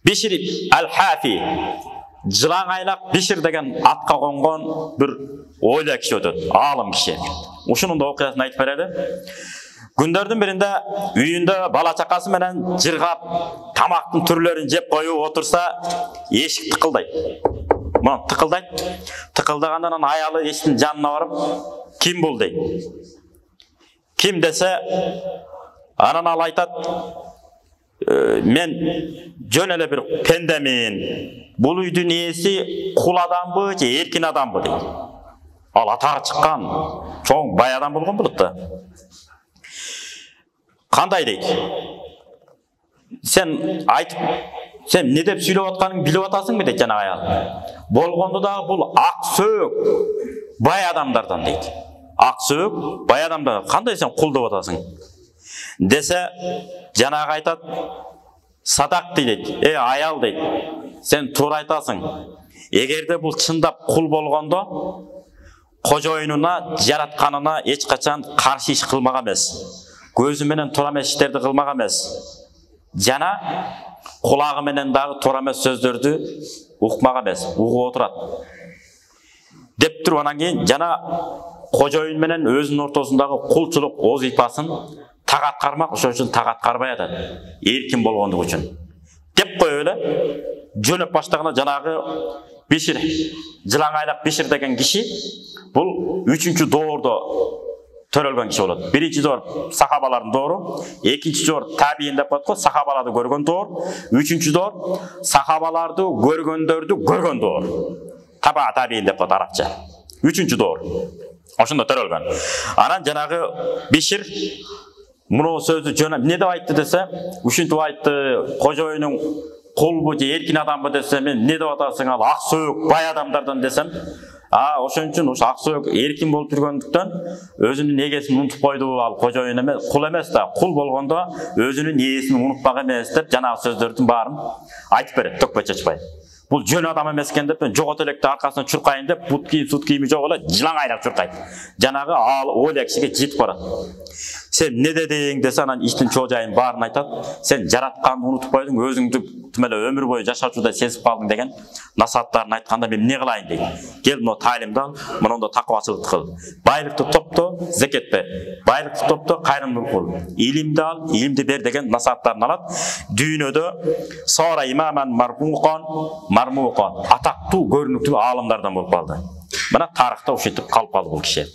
Бишир әл-Хафи, Жылаңайлақ Бишир деген атқа қонған бір ойлы кіші өтеді, алым кіші. Ушының да оқиғасын айтып береді. Күндердің бірінде үйінде бала чақасы менен жырғап, тамақтың түрлерін жеп қойып отырса, ешік тықылдайды. Мұны тықылдайды. Тықылдағандан аялы ештің жанына барып, кім бұл дейді. Кім десе, анан ал айтады, мен жөн эле бир пендемин. Бул үйдүн ээси кул адамбы же эркин адамбы дейт. Ал атагы чыккан чоң бай адам болгон болот да. Кандай дейт? Сен айтып, сен не деп сүйлөп атканыңды билип атасыңбы дейт жана аял. Болгондо дагы бул ак сөөк бай адамдардан дейт. Ак сөөк бай адамдар. Кандай сен кул деп атасың? Десе, жанагы айтат, садак дейт. Аял дейт. Сен туура айтасың. Эгерде бул чындап кул болгондо, кожоюнуна, жаратканына эч качан каршы иш кылмак эмес. Көзү менен туура эмес иштерди кылмак эмес. Жана кулагы менен дагы туура эмес сөздөрдү укмак эмес, угуп отурат. Деп туруп анан кийин жана кожоюн менен өзүнүн ортосундагы кулчулук озипасын так аткармак, ошол үчүн так аткарбай атат. Эркин болгондугу үчүн. Деп коюп эле жөнөп баштаганда жанагы Бишир, Жылаңайлак Бишир деген киши бул 3-чү доордо төрөлгөн киши болот. Биринчи доор сахабалардын доору, экинчи доор табиин деп коет го, сахабаларды көргөн доор, үчүнчү доор сахабаларды көргөндөрдү көргөн доор. Таба табиин деп коет арабча. Үчүнчү доор. Ошондо төрөлгөн. Анан жанагы Бишир муну сөздү жөнөп эмне деп айтты десе, ушинтип айтты, кожоюнуң кулбу же эркин адамбы десе, мен эмне деп атасың, ал ак сөөк бай адамдардан десем, ошон үчүн ушу ак сөөк эркин болуп жүргөндүктөн өзүнүн эгесин унутуп койду, ал кожоюн эмес, кул эмес да, кул болгондо өзүнүн ээсин унутпак эмес деп жанагы сөздөрдүн баарын айтып берет, төкпөй чачпай. Бул жөн адам эмес экен деп, мен жогот электи аркасынан чуркайын деп, бут кийип, сут кийими жок эле жылаңайлап чуркайт. Жанагы ал ойла кишиге жетип барат. Сен не дедиң десе, анан иштин чожайын баарын айтат. Сен жаратканды унутуп койдуң, өзүңдү эле өмүр бою жашачууда сезип калдың деген насааттарын айтканда мен эмне кылайын дейт. Кел мына тайлимди ал, мындай такыбачылык кыл. Байлыкты топто, зекет бер. Байлыкты топто, кайрымдуулук кыл. Илимди ал, илимди бер деген насааттарын алат. Дүйнөдө сора имаман мармукан атактуу көрүнүктүү аалымдардан болуп калды. Мына тарыхта ушинтип калып калды бул киши.